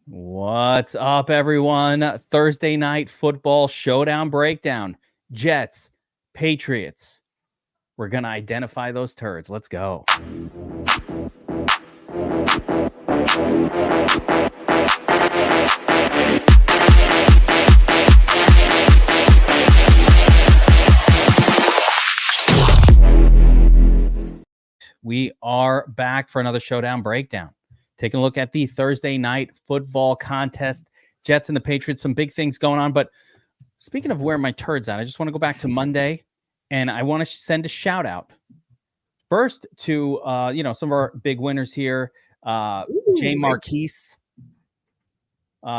What's up, everyone? Thursday night football showdown breakdown. Jets, Patriots. We're going to identify those turds. Let's go. We are back for another showdown breakdown. Taking a look at the Thursday night football contest. Jets and the Patriots, some big things going on. But speaking of where my turds at, I just want to go back to Monday, and I want to send a shout out first to some of our big winners here. Jay Marquise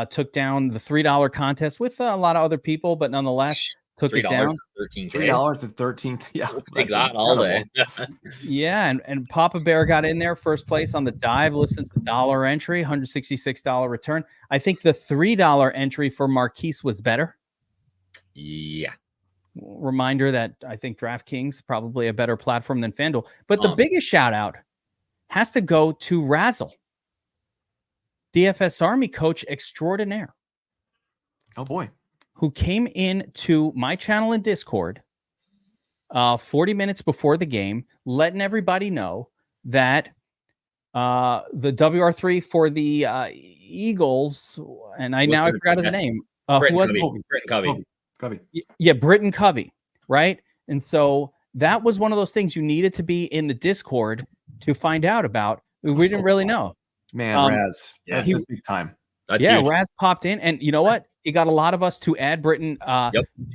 took down the $3 contest with a lot of other people, but nonetheless took it down. $3 to 13. Yeah, let's take that all day. Yeah, and Papa Bear got in there first place on the dive. Listen to dollar entry, $166 return. I think the $3 entry for Marquise was better. Yeah. Reminder that I think DraftKings probably a better platform than FanDuel. But the biggest shout out has to go to Razzle, DFS Army coach extraordinaire. Oh boy. Who came in to my channel in Discord 40 minutes before the game, letting everybody know that the WR3 for the Eagles, and I forgot his name. Who was Britton Covey. Yeah, Britton Covey, right? And so that was one of those things you needed to be in the Discord to find out about. We didn't really know. Man, Raz, that's the big time. That's huge. Raz popped in, and you know what? He got a lot of us to add Britton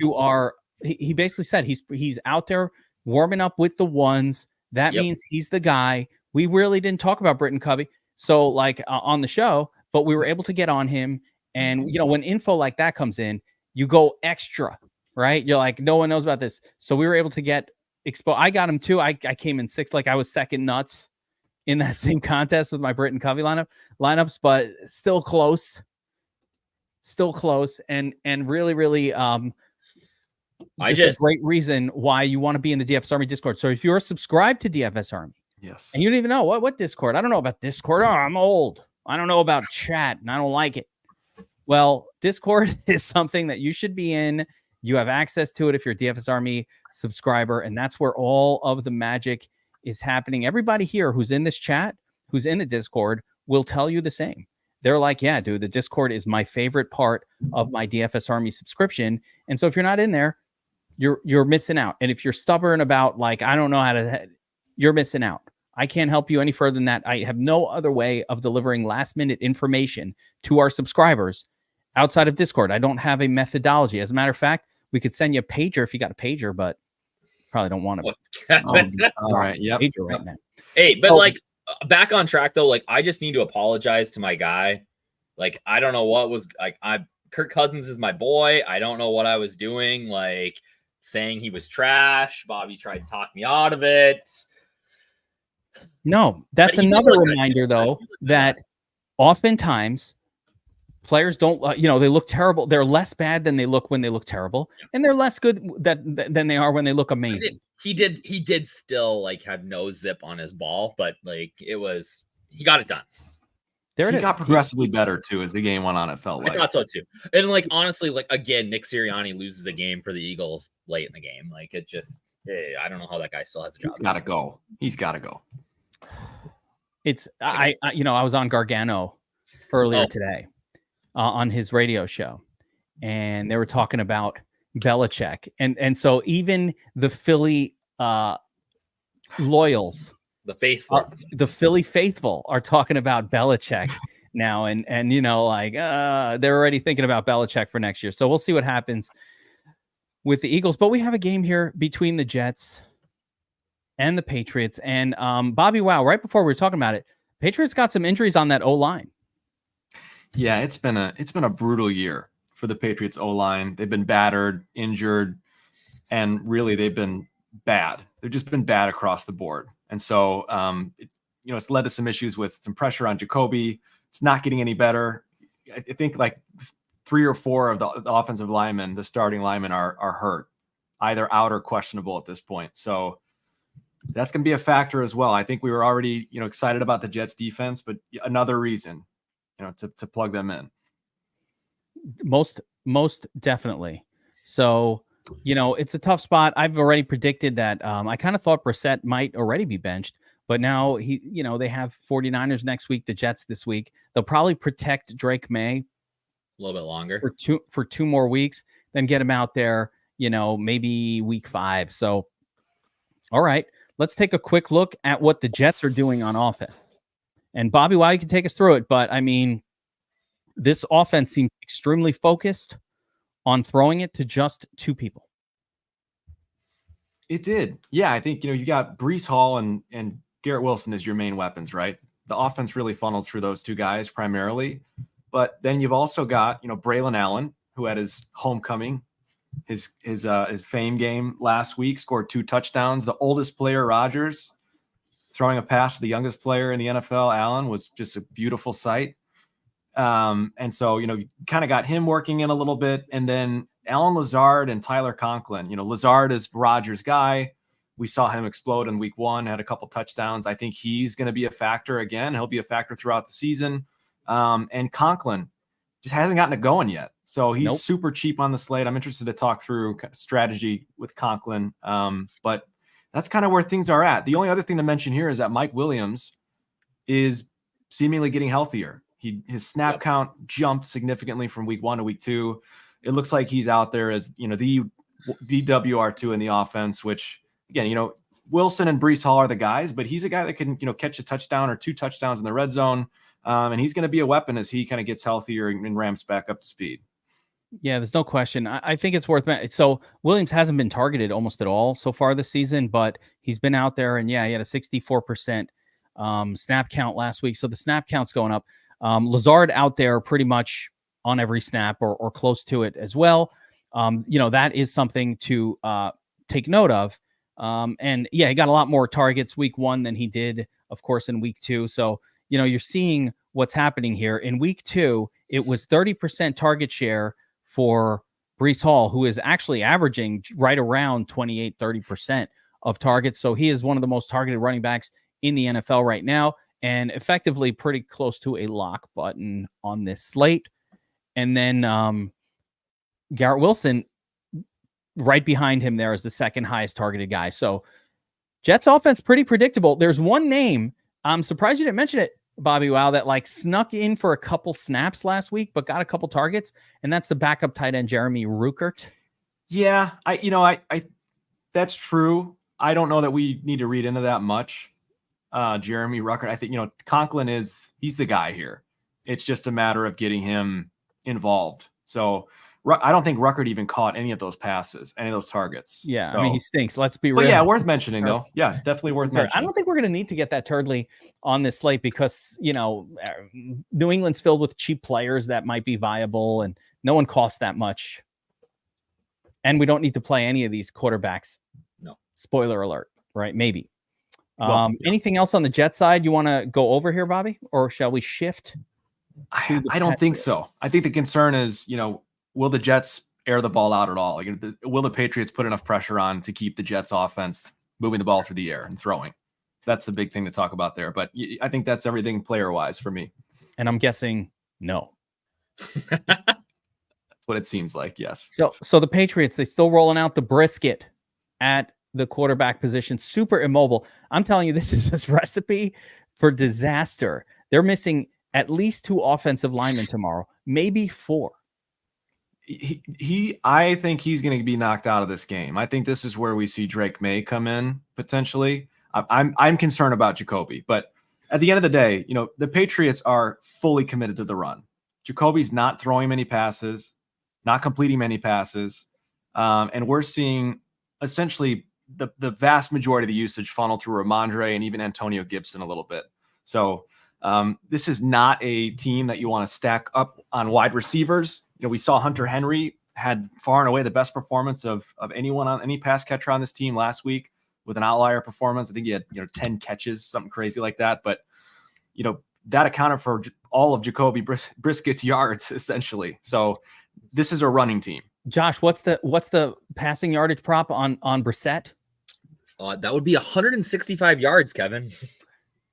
to our. He basically said he's out there warming up with the ones. That means he's the guy. We really didn't talk about Britton Covey, so on the show, but we were able to get on him. And when info like that comes in, you go extra, right? You're like, no one knows about this, so we were able to get exposed. I got him too. I came in sixth, I was second nuts in that same contest with my Britton Covey lineups, but still close. And really a great reason why you want to be in the DFS Army Discord. So if you're subscribed to DFS Army, yes, and you don't even know what Discord, I don't know about Discord. Oh, I'm old. I don't know about chat, and I don't like it. Well, Discord is something that you should be in. You have access to it if you're a DFS Army subscriber, and that's where all of the magic is happening. Everybody here who's in this chat, who's in the Discord, will tell you the same. They're like, yeah, dude, the Discord is my favorite part of my DFS Army subscription. And so if you're not in there, you're missing out. And if you're stubborn about I don't know how to, you're missing out. I can't help you any further than that. I have no other way of delivering last minute information to our subscribers outside of Discord. I don't have a methodology. As a matter of fact, we could send you a pager if you got a pager, but probably don't want to. All right. Yep. Pager right now. Hey, but back on track though, I just need to apologize to my guy. I don't know what was Kirk Cousins is my boy. I don't know what I was doing, saying he was trash. Bobby tried to talk me out of it. No, that's another reminder though that oftentimes players don't, they look terrible. They're less bad than they look when they look terrible, and they're less good than they are when they look amazing. He did still have no zip on his ball, but he got it done. He got progressively better too as the game went on. It felt like I thought so too. And honestly, again, Nick Sirianni loses a game for the Eagles late in the game. It just, I don't know how that guy still has a job. He's got to go. It's I was on Gargano earlier today on his radio show, and they were talking about Belichick, and so even the Philly loyals, the Philly faithful are talking about Belichick now, and they're already thinking about Belichick for next year. So we'll see what happens with the Eagles. But we have a game here between the Jets and the Patriots. And Bobbywow, right before we were talking about it, Patriots got some injuries on that O-line. Yeah, it's been a brutal year for the Patriots O-line. They've been battered, injured, and really they've been bad. They've just been bad across the board. And so, it's led to some issues with some pressure on Jacoby. It's not getting any better. I think 3 or 4 of the offensive linemen, the starting linemen, are hurt, either out or questionable at this point. So that's going to be a factor as well. I think we were already, excited about the Jets defense, but another reason to plug them in. Most definitely. So, it's a tough spot. I've already predicted that. I kind of thought Brissett might already be benched, but now they have 49ers next week, the Jets this week. They'll probably protect Drake May a little bit longer for two more weeks, then get him out there, maybe week 5. So, all right, let's take a quick look at what the Jets are doing on offense. And Bobbywow, you can take us through it, but I mean, this offense seems extremely focused on throwing it to just 2 people. It did. Yeah, I think, you got Breece Hall and Garrett Wilson as your main weapons, right? The offense really funnels through those 2 guys primarily. But then you've also got, Braylon Allen, who had his homecoming, his fame game last week, scored 2 touchdowns. The oldest player, Rodgers, throwing a pass to the youngest player in the NFL, Allen, was just a beautiful sight. And so, you kind of got him working in a little bit. And then Alan Lazard and Tyler Conklin. Lazard is Rodgers' guy. We saw him explode in week 1, had a couple touchdowns. I think he's going to be a factor again. He'll be a factor throughout the season. And Conklin just hasn't gotten it going yet. So he's super cheap on the slate. I'm interested to talk through strategy with Conklin. But that's kind of where things are at. The only other thing to mention here is that Mike Williams is seemingly getting healthier. His snap count jumped significantly from week 1 to week 2. It looks like he's out there as, the WR2 in the offense, which again, Wilson and Breece Hall are the guys, but he's a guy that can, catch a touchdown or 2 touchdowns in the red zone. And he's going to be a weapon as he kind of gets healthier and ramps back up to speed. Yeah, there's no question. I think it's worth it. So Williams hasn't been targeted almost at all so far this season, but he's been out there, and he had a 64% snap count last week. So the snap count's going up. Lazard out there pretty much on every snap or close to it as well. That is something to take note of. And he got a lot more targets week 1 than he did, of course, in week 2. So, you're seeing what's happening here. In week 2, it was 30% target share for Breece Hall, who is actually averaging right around 28-30% of targets. So he is one of the most targeted running backs in the NFL right now, and effectively pretty close to a lock button on this slate. And then Garrett Wilson right behind him there is the second highest targeted guy. So Jets offense pretty predictable. There's one name, I'm surprised you didn't mention it, Bobbywow, that snuck in for a couple snaps last week, but got a couple targets, and that's the backup tight end Jeremy Ruckert. Yeah, I that's true. I don't know that we need to read into that much. Jeremy Ruckert, I think, Conklin he's the guy here. It's just a matter of getting him involved. So I don't think Ruckert even caught any of those passes, any of those targets. Yeah, so, I mean, he stinks. Let's be real. But yeah, worth mentioning, though. Yeah, definitely worth mentioning. I don't think we're going to need to get that Turdley on this slate because, New England's filled with cheap players that might be viable, and no one costs that much. And we don't need to play any of these quarterbacks. No. Spoiler alert, right? Maybe. Anything else on the Jet side you want to go over here, Bobby? Or shall we shift? I don't think so. I think the concern is, will the Jets air the ball out at all? Will the Patriots put enough pressure on to keep the Jets offense moving the ball through the air and throwing? That's the big thing to talk about there. But I think that's everything player-wise for me. And I'm guessing no. That's what it seems like, yes. So the Patriots, they still rolling out the brisket at the quarterback position, super immobile. I'm telling you, this is a recipe for disaster. They're missing at least 2 offensive linemen tomorrow, maybe 4. I think he's going to be knocked out of this game. I think this is where we see Drake May come in potentially. I'm concerned about Jacoby, but at the end of the day, the Patriots are fully committed to the run. Jacoby's not throwing many passes, not completing many passes, and we're seeing essentially the vast majority of the usage funnel through Ramondre and even Antonio Gibson a little bit. So this is not a team that you want to stack up on wide receivers. We saw Hunter Henry had far and away the best performance of anyone on any pass catcher on this team last week with an outlier performance. I think he had 10 catches, something crazy like that. But that accounted for all of Jacoby Briskett's yards essentially. So this is a running team. Josh, what's the passing yardage prop on Brissett? That would be 165 yards, Kevin.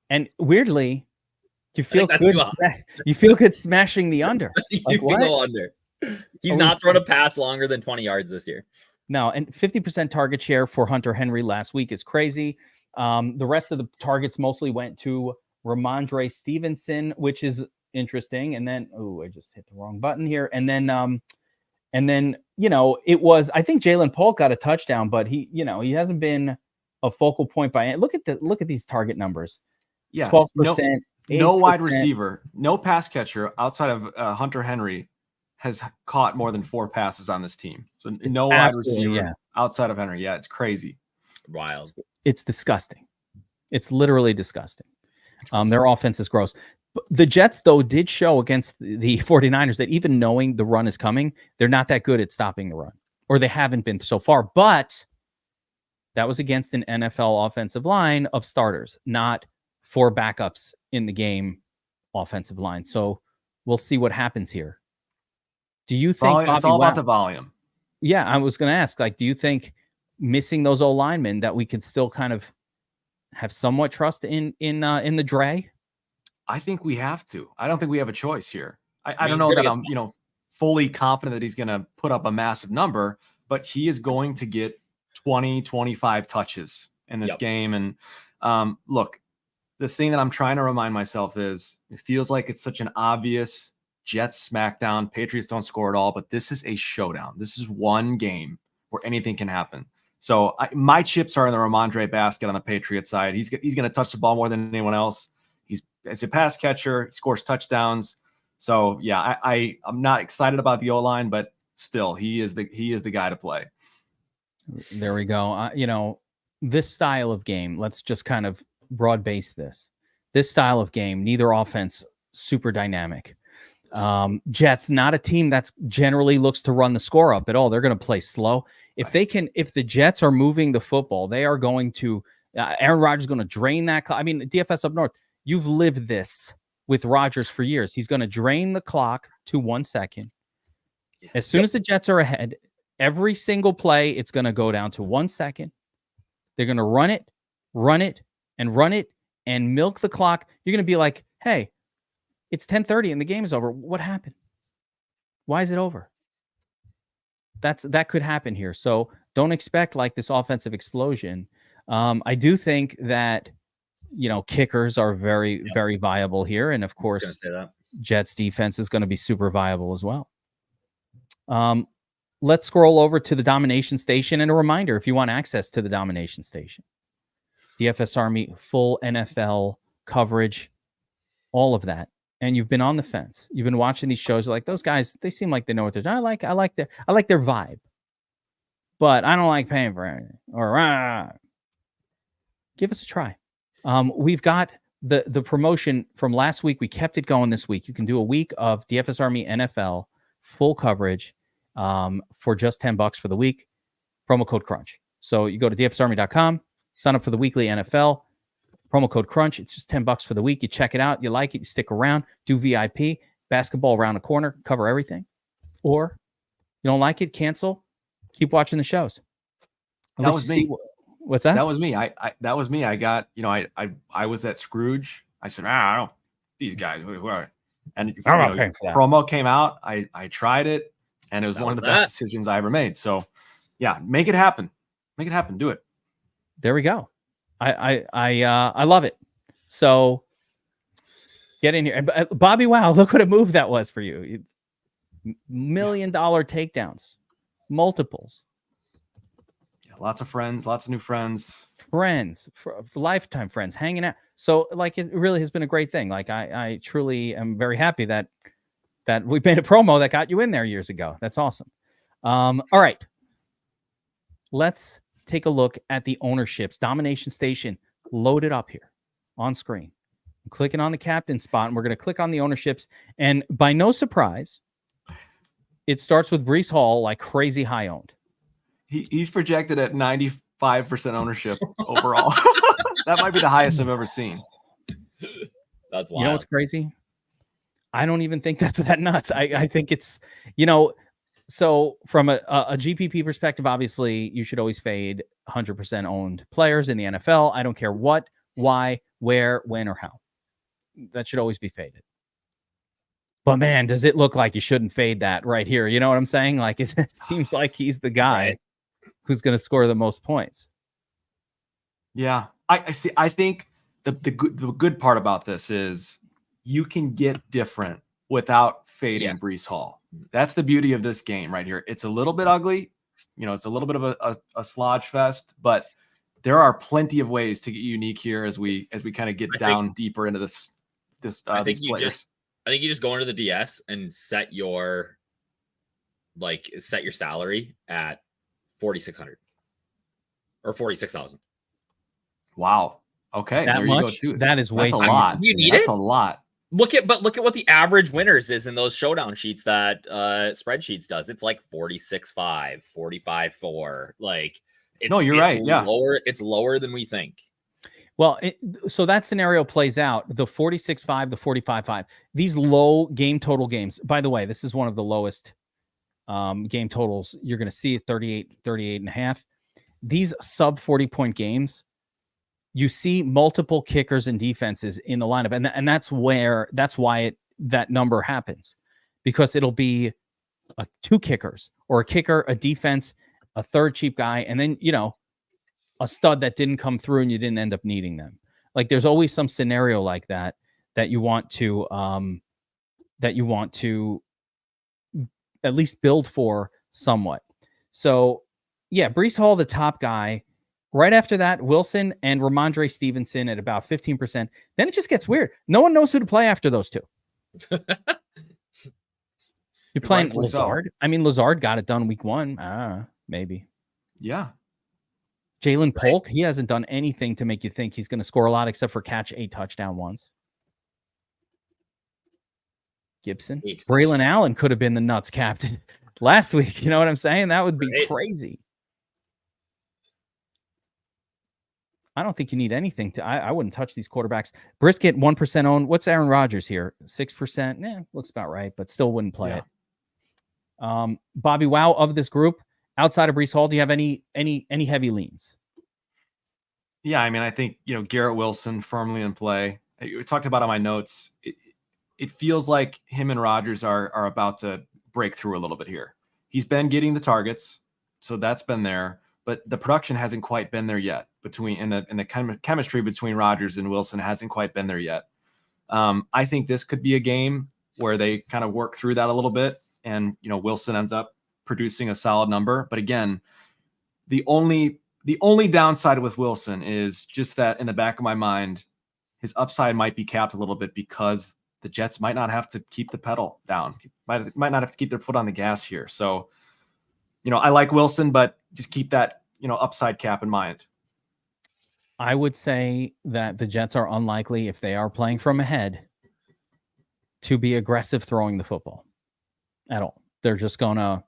And weirdly, You feel that's good. too high. You feel good smashing the under. You Like, can what? go under. He's Are we- not thrown a pass longer than 20 yards this year. No, and 50% target share for Hunter Henry last week is crazy. The rest of the targets mostly went to Ramondre Stevenson, which is interesting. And then, I just hit the wrong button here. And then, it was, I think Jalen Polk got a touchdown, but he hasn't been a focal point by look at these target numbers. Yeah, 12%. No 8%. wide receiver, no pass catcher outside of Hunter Henry has caught more than 4 passes on this team. So no wide receiver outside of Henry. Yeah, it's crazy. Wild. It's disgusting. It's literally disgusting. Their offense is gross. But the Jets, though, did show against the 49ers that even knowing the run is coming, they're not that good at stopping the run, or they haven't been so far. But that was against an NFL offensive line of starters, not 4 backups in the game offensive line. So we'll see what happens here. Do you think it's all about the volume? Yeah, I was going to ask, do you think missing those O linemen that we can still kind of have somewhat trust in the Dre? I think we have to. I don't think we have a choice here. I don't know that I'm, fully confident that he's going to put up a massive number, but he is going to get 20, 25 touches in this game. And look, the thing that I'm trying to remind myself is it feels like it's such an obvious Jets smackdown. Patriots don't score at all, but this is a showdown. This is one game where anything can happen. So my chips are in the Ramondre basket on the Patriots side. He's going to touch the ball more than anyone else. He's a pass catcher. He scores touchdowns. So yeah, I'm not excited about the O-line, but still, he is the guy to play. There we go. This style of game. Let's just kind of broad base this. This style of game, neither offense super dynamic. Jets, not a team that's generally looks to run the score up at all. They're going to play slow. If the Jets are moving the football, they are going to. Aaron Rodgers is going to drain that. DFS up north. You've lived this with Rodgers for years. He's going to drain the clock to 1 second. As soon as the Jets are ahead, every single play, it's going to go down to 1 second. They're going to run it, and milk the clock. You're going to be like, hey, it's 10:30 and the game is over. What happened? Why is it over? That could happen here. So don't expect this offensive explosion. I do think that, kickers are very, very viable here. And of course, Jets defense is going to be super viable as well. Let's scroll over to the Domination Station. And a reminder, if you want access to the Domination Station, DFS Army, full NFL coverage, all of that. And you've been on the fence. You've been watching these shows. You're like, those guys, they seem like they know what they're doing. I like their vibe, but I don't like paying for anything. Or give us a try. We've got the promotion from last week. We kept it going this week. You can do a week of DFS Army NFL full coverage for just $10 for the week. Promo code Crunch. So you go to dfsarmy.com, sign up for the weekly NFL. Promo code Crunch. It's just $10 for the week. You check it out. You like it. You stick around. Do VIP. Basketball around the corner. Cover everything. Or you don't like it, cancel. Keep watching the shows. That was me. What's that? That was me. That was me. I got, I was that Scrooge. I said, I don't. These guys. Who are? And promo came out. I tried it, and it was one of the best decisions I ever made. So, yeah, make it happen. Make it happen. Do it. There we go. I love it. So get in here. Bobbywow, look what a move that was for you. $1 million takedowns, multiples. Yeah, lots of friends, lots of new friends. Friends, for lifetime friends, hanging out. So it really has been a great thing. I truly am very happy that we made a promo that got you in there years ago. That's awesome. All right. Let's take a look at the ownerships. Domination Station loaded up here on screen. I'm clicking on the captain spot, and we're going to click on the ownerships. And by no surprise, it starts with Breece Hall, like crazy high owned. He's projected at 95% ownership overall. That might be the highest I've ever seen. That's wild. You know what's crazy? I don't even think that's that nuts. I think it's, so from a GPP perspective, obviously you should always fade 100% owned players in the NFL. I don't care what, why, where, when, or how. that should always be faded. But man, does it look like you shouldn't fade that right here? You know what I'm saying? Like it seems like he's the guy who's going to score the most points. Yeah, I see. I think the good part about this is you can get different without fading Breece Hall. That's the beauty of this game right here. It's a little bit ugly. It's a little bit of a slodge fest, but there are plenty of ways to get unique here as we kind of get deeper into these players. I think you just go into the DS and set your salary at 4,600 or 46,000. Wow. Okay. That much? You go too. That is way too lot. You need That's a lot. Look at what the average winners is in those showdown sheets that spreadsheets does. It's like 46.5, 45.4. Like you're right. Yeah. It's lower than we think. Well, so that scenario plays out, the 46.5, the 45.5. These low game total games, by the way, this is one of the lowest game totals you're going to see, 38 and a half. These sub 40-point games, you see multiple kickers and defenses in the lineup. And that's why that number happens, because it'll be two kickers or a kicker, a defense, a third cheap guy, and then, a stud that didn't come through and you didn't end up needing them. Like there's always some scenario like that you want to at least build for somewhat. So yeah, Breece Hall, the top guy. Right after that, Wilson and Ramondre Stevenson at about 15%. Then it just gets weird. No one knows who to play after those two. You're playing Lazard. I mean, Lazard got it done week 1. Maybe. Yeah. Jalen Polk, he hasn't done anything to make you think he's going to score a lot except for catch 8 touchdown ones. Gibson. Braylon Allen could have been the nuts captain last week. You know what I'm saying? That would be crazy. I don't think you need anything to. I wouldn't touch these quarterbacks. Brisket 1% owned. What's Aaron Rodgers here? 6%. Looks about right, but still wouldn't play it. Bobbywow of this group, outside of Breece Hall, do you have any heavy leans? Yeah, I mean, I think Garrett Wilson firmly in play. We talked about on my notes. It feels like him and Rodgers are about to break through a little bit here. He's been getting the targets, so that's been there. But the production hasn't quite been there yet. And the kind of chemistry between Rodgers and Wilson hasn't quite been there yet. I think this could be a game where they kind of work through that a little bit, and Wilson ends up producing a solid number. But again, the only downside with Wilson is just that in the back of my mind, his upside might be capped a little bit because the Jets might not have to keep the pedal down, might not have to keep their foot on the gas here. So, I like Wilson, but just keep that, upside cap in mind. I would say that the Jets are unlikely, if they are playing from ahead, to be aggressive throwing the football at all. They're just going to,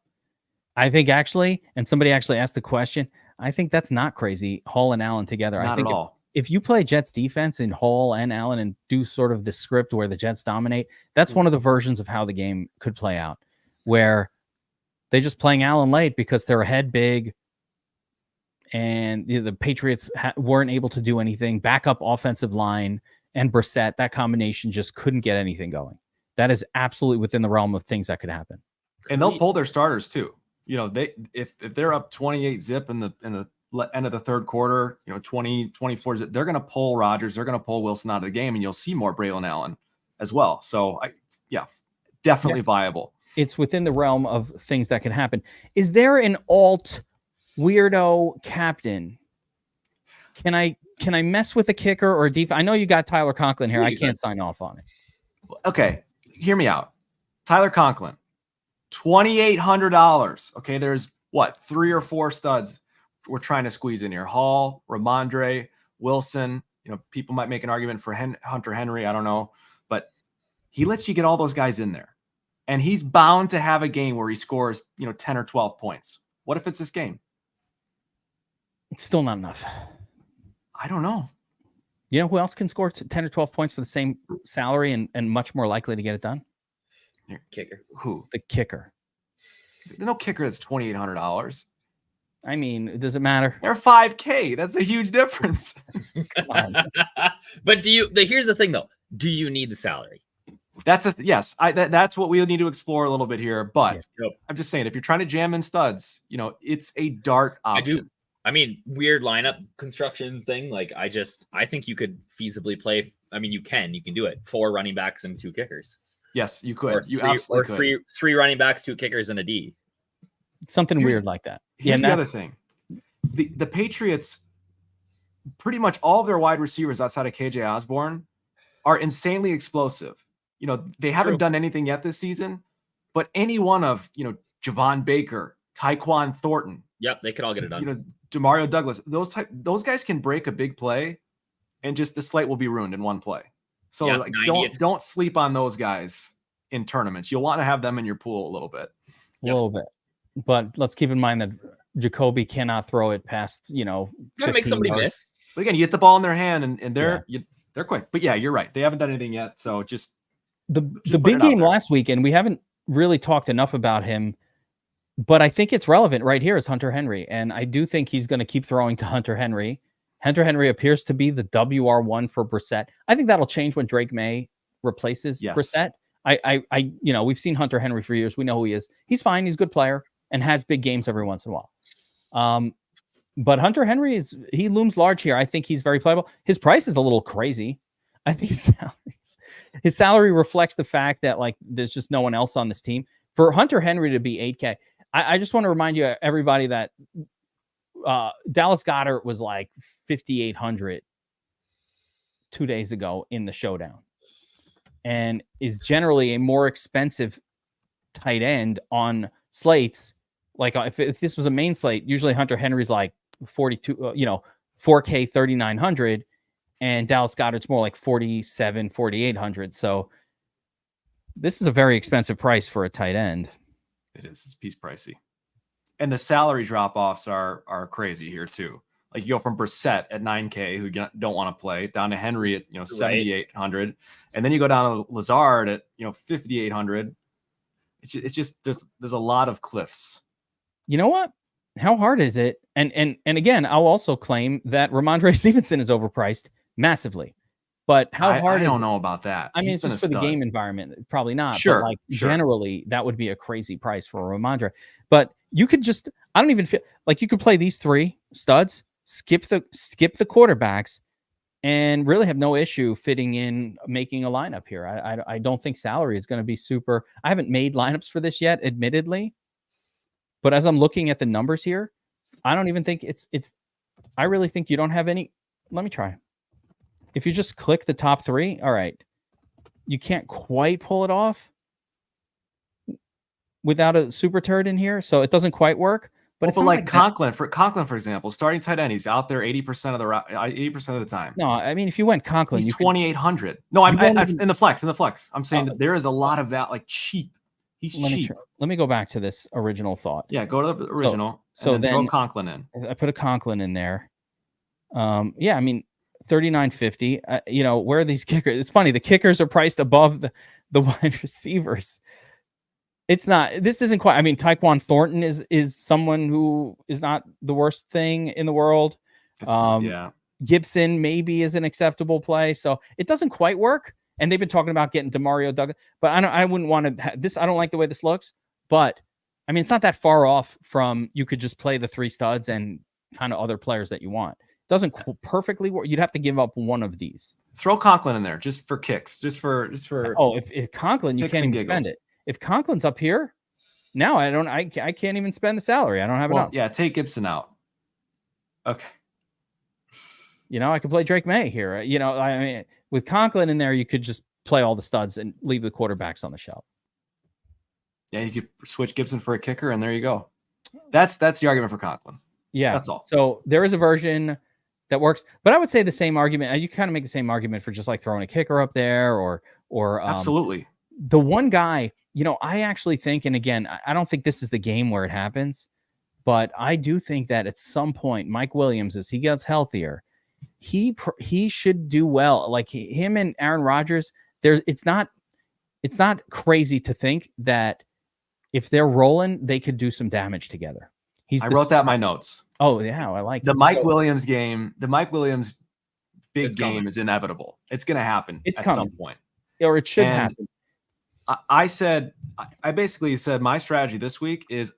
I think actually, and somebody actually asked the question, I think that's not crazy, Hall and Allen together. Not I think at all. If you play Jets defense in Hall and Allen and do sort of the script where the Jets dominate, that's one of the versions of how the game could play out, where they're just playing Allen late because they're ahead big, and the Patriots weren't able to do anything. Backup offensive line and Brissett, that combination just couldn't get anything going. That is absolutely within the realm of things that could happen. And they'll pull their starters too. If they're up 28 zip in the end of the third quarter, 20, 24 zip, they're going to pull Rodgers, they're going to pull Wilson out of the game, and you'll see more Braylon Allen as well. So definitely viable. It's within the realm of things that can happen. Is there an alt weirdo captain? Can I mess with a kicker or a defense? I know you got Tyler Conklin here. I can't sign off on it. Okay, hear me out. Tyler Conklin, $2,800. Okay, there's 3 or 4 studs we're trying to squeeze in here. Hall, Ramondre, Wilson. People might make an argument for Hunter Henry. I don't know, but he lets you get all those guys in there. And he's bound to have a game where he scores, 10 or 12 points. What if it's this game? It's still not enough. I don't know. You know who else can score 10 or 12 points for the same salary and much more likely to get it done? Your kicker. Who? The kicker. There's no kicker that's $2,800. I mean, does it matter? They're $5K. That's a huge difference. Come on. But here's the thing though. Do you need the salary? That's yes. That's what we'll need to explore a little bit here. But Yep. I'm just saying, if you're trying to jam in studs, it's a dart option. I mean, weird lineup construction thing. Like, I think you could feasibly play. I mean, you can do it. 4 running backs and 2 kickers. Yes, you could. You absolutely could. Three running backs, 2 kickers, and a D. Something weird like that. Here's the other thing. The Patriots, pretty much all of their wide receivers outside of KJ Osborne are insanely explosive. They haven't done anything yet this season, but any one of, Javon Baker, Tyquan Thornton. Yep, they could all get it done. Demario Douglas, those guys can break a big play and just the slate will be ruined in one play. So don't sleep on those guys in tournaments. You'll want to have them in your pool a little bit. A little bit. But let's keep in mind that Jacoby cannot throw it past, Gotta make somebody miss. But again, you get the ball in their hand and they're quick. But yeah, you're right. They haven't done anything yet. So just the big game last weekend, we haven't really talked enough about him, but I think it's relevant right here is Hunter Henry. And I do think he's going to keep throwing to Hunter Henry. Hunter Henry appears to be the WR1 for Brissett. I think that'll change when Drake May replaces Brissett. We've seen Hunter Henry for years. We know who he is. He's fine. He's a good player and has big games every once in a while. But Hunter Henry he looms large here. I think he's very playable. His price is a little crazy. I think his salary reflects the fact that there's just no one else on this team. For Hunter Henry to be 8K, I just want to remind you, everybody, that Dallas Goedert was like 5,800 2 days ago in the Showdown, and is generally a more expensive tight end on slates. Like if this was a main slate, usually Hunter Henry's like 42, 4K 3,900, and Dallas Goedert's more like 47, 4,800. So this is a very expensive price for a tight end. It is. It's piece pricey. And the salary drop-offs are crazy here too. Like you go from Brissett at 9K, who don't want to play, down to Henry at 7,800, and then you go down to Lazard at 5,800. It's just there's a lot of cliffs. You know what? How hard is it? And again, I'll also claim that Ramondre Stevenson is overpriced massively. But how hard? I don't know about that. I mean, it's just for the game environment, probably not. Sure, but generally, that would be a crazy price for Ramondre. But you could I don't even feel like you could play these 3 studs, skip the quarterbacks, and really have no issue fitting in making a lineup here. I don't think salary is going to be super. I haven't made lineups for this yet, admittedly. But as I'm looking at the numbers here, I don't even think it's. I really think you don't have any. Let me try. If you just click the top 3, all right, you can't quite pull it off without a super turd in here, so it doesn't quite work. But it's like Conklin, for example, starting tight end, he's out there 80% of the time. No, I mean if you went Conklin, he's 2,800. No, I'm in the flex. I'm saying that there is a lot of that, cheap. He's cheap. Let me go back to this original thought. Yeah, go to the original. So then throw Conklin in. I put a Conklin in there. I mean 39.50. Where are these kickers? It's funny. The kickers are priced above the wide receivers. It's not. This isn't quite. I mean, Tyquan Thornton is someone who is not the worst thing in the world. Gibson maybe is an acceptable play. So it doesn't quite work. And they've been talking about getting Demario Douglas, but I wouldn't want to. This I don't like the way this looks. But I mean, it's not that far off from you could just play the 3 studs and kind of other players that you want. Doesn't perfectly work. You'd have to give up one of these. Throw Conklin in there just for kicks, just for. Oh, if Conklin, you can't even spend it. If Conklin's up here, now I can't even spend the salary. I don't have enough. Yeah, take Gibson out. Okay. I could play Drake May here. I mean, with Conklin in there, you could just play all the studs and leave the quarterbacks on the shelf. Yeah, you could switch Gibson for a kicker, and there you go. That's the argument for Conklin. Yeah, that's all. So there is a version that works, but I would say the same argument. You kind of make the same argument for just like throwing a kicker up there, or absolutely. The one guy, I actually think, and again, I don't think this is the game where it happens, but I do think that at some point, Mike Williams, as he gets healthier, he should do well. Like him and Aaron Rodgers, it's not crazy to think that if they're rolling, they could do some damage together. I wrote that in my notes. Oh yeah, I like the Mike Williams game. The Mike Williams big game is inevitable. It's going to happen It's at coming. some point. Or it should And happen. I basically said my strategy this week is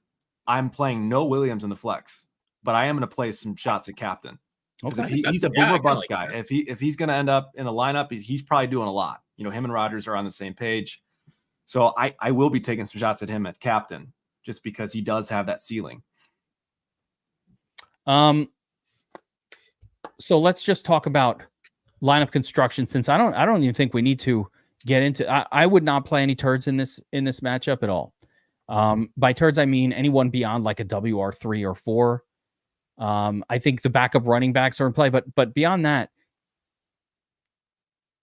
I'm playing no Williams in the flex, but I am going to play some shots at captain. Because Okay. if he's a boomer bust guy, if he's going to end up in the lineup, he's probably doing a lot. You know, him and Rodgers are on the same page. So I will be taking some shots at him at captain just because he does have that ceiling. So let's just talk about lineup construction, since I don't even think we need to get into. I would not play any turds in this matchup at all. By turds I mean anyone beyond like a WR3 or 4. I think the backup running backs are in play, but beyond that,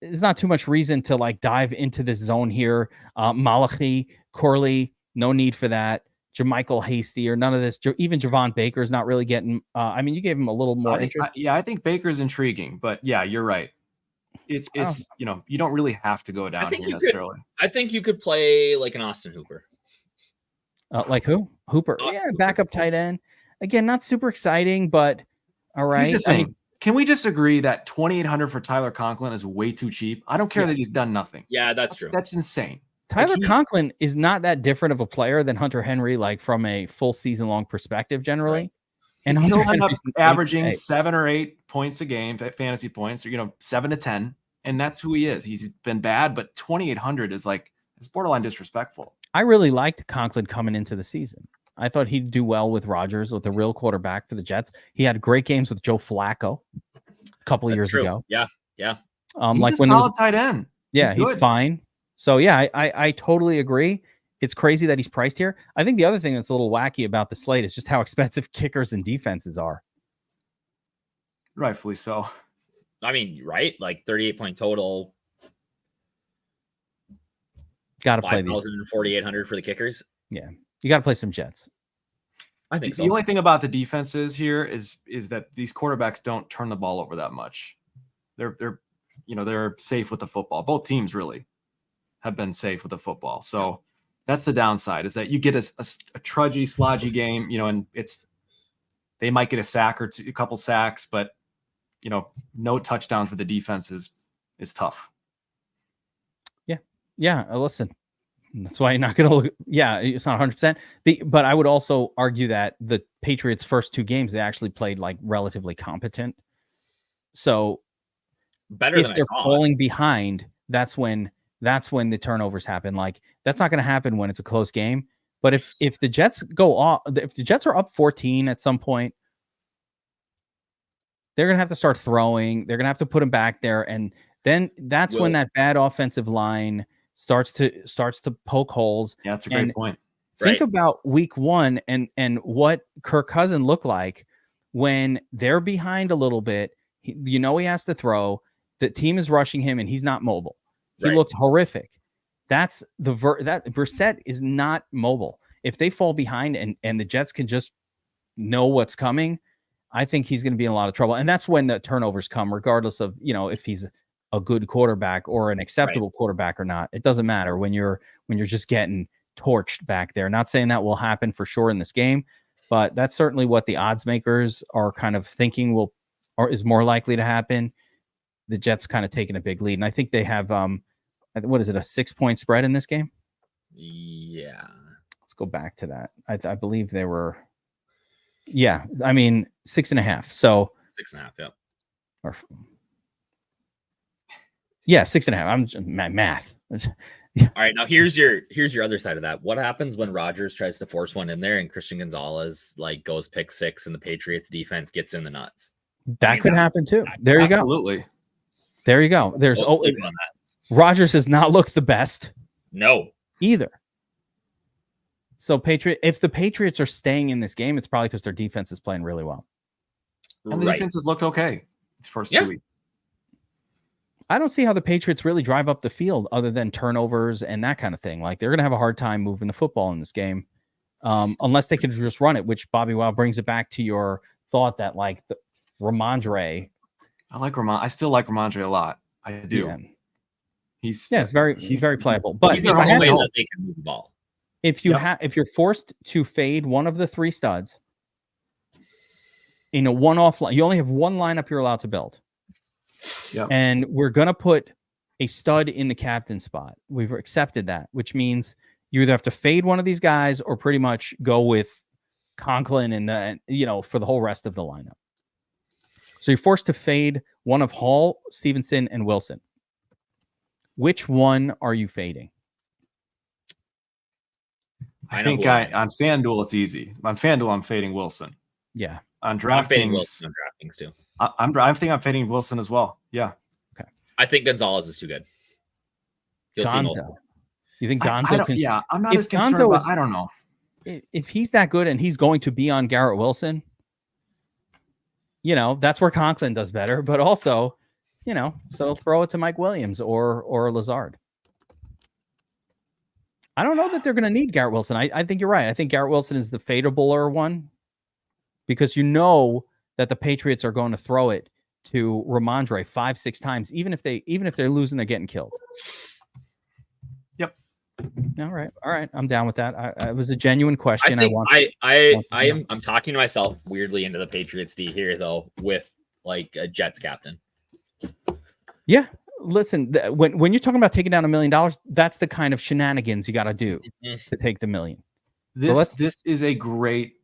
there's not too much reason to like dive into this zone here. Malachi, Corley, no need for that. Jermichael Hasty or none of this. Even Javon Baker is not really getting. I mean, you gave him a little more interest. I think Baker's intriguing, but yeah, you're right. It's you know, you don't really have to go down here necessarily. I think you could play like an Austin Hooper. Like who? Hooper. Austin Hooper. Backup tight end. Again, not super exciting, but all right. Here's the thing. Can we just agree that $2,800 for Tyler Conklin is way too cheap? I don't care that he's done nothing. Yeah, that's true. That's insane. Tyler Conklin is not that different of a player than Hunter Henry, like from a full season long perspective, generally. Right. And he'll end up averaging 7 or 8 points a game, fantasy points, or 7 to 10, and that's who he is. He's been bad, but $2,800 is like it's borderline disrespectful. I really liked Conklin coming into the season. I thought he'd do well with Rodgers, with the real quarterback for the Jets. He had great games with Joe Flacco a couple of years ago. Yeah. He's like a when solid tight end. Yeah, he's fine. So yeah, I totally agree. It's crazy that he's priced here. I think the other thing that's a little wacky about the slate is just how expensive kickers and defenses are. Rightfully so. I mean, right? Like 38-point total. Got to play these. 4,800 for the kickers. Yeah, you got to play some Jets. I think so. The only thing about the defenses here is that these quarterbacks don't turn the ball over that much. They're safe with the football. Both teams really have been safe with the football. So that's the downside, is that you get a trudgy, slodgy game, and they might get a sack or two, a couple sacks, but no touchdowns for the defense is tough. Yeah. Listen, that's why you're not going to look. Yeah, it's not 100%. But I would also argue that the Patriots' first 2 games, they actually played like relatively competent. So better if than they're falling behind, that's when the turnovers happen. Like that's not going to happen when it's a close game. But if the Jets go off, if the Jets are up 14 at some point, they're going to have to start throwing. They're going to have to put them back there, and then that's when that bad offensive line starts to poke holes. Yeah, that's a great point. Think about week 1 and what Kirk Cousins looked like when they're behind a little bit. He has to throw. The team is rushing him, and he's not mobile. He looked horrific. That's that Brissett is not mobile. If they fall behind and the Jets can just know what's coming, I think he's going to be in a lot of trouble. And that's when the turnovers come, regardless of if he's a good quarterback or an acceptable quarterback or not. It doesn't matter when you're just getting torched back there. Not saying that will happen for sure in this game, but that's certainly what the odds makers are kind of thinking is more likely to happen. The Jets kind of taking a big lead, and I think they have what is it, a 6-point spread in this game? Yeah, let's go back to that. I believe they were 6.5. So 6.5, yeah. Or 6.5. I'm just, math. All right, now here's your other side of that. What happens when Rodgers tries to force one in there and Christian Gonzalez goes pick 6 and the Patriots defense gets in the nuts? That could happen too. There you go. Absolutely. There you go. There's Rodgers has not looked the best. No. Either. So if the Patriots are staying in this game, it's probably because their defense is playing really well. And the defense has looked okay. It's first 2 weeks. I don't see how the Patriots really drive up the field other than turnovers and that kind of thing. Like they're going to have a hard time moving the football in this game unless they can just run it, which Bobbywow brings it back to your thought that like the Ramondre. I still like Ramondre a lot. I do. Yeah. He's very playable. But he's the only way that they can move the ball. If you're forced to fade one of the 3 studs in a one-off line, you only have one lineup you're allowed to build. Yep. And we're going to put a stud in the captain spot. We've accepted that, which means you either have to fade one of these guys or pretty much go with Conklin and for the whole rest of the lineup. So you're forced to fade one of Hall, Stevenson, and Wilson. Which one are you fading? I think on FanDuel it's easy. On FanDuel I'm fading Wilson. Yeah. On I'm fading DraftKings, Wilson on DraftKings too. I think I'm fading Wilson as well. Yeah. Okay. I think Gonzalez is too good. Gonzo. You think Gonzo can? Yeah, I'm not as concerned about. I don't know. If he's that good and he's going to be on Garrett Wilson, that's where Conklin does better. But also, so throw it to Mike Williams or Lazard. I don't know that they're going to need Garrett Wilson. I think you're right. I think Garrett Wilson is the fadeabler one because that the Patriots are going to throw it to Ramondre 5-6 times, even if they're losing, they're getting killed. Yep. All right. I'm down with that. It was a genuine question. I'm talking to myself weirdly into the Patriots D here though, with like a Jets captain. Yeah. Listen, when you're talking about taking down $1 million, that's the kind of shenanigans you got to do to take the million. This is a great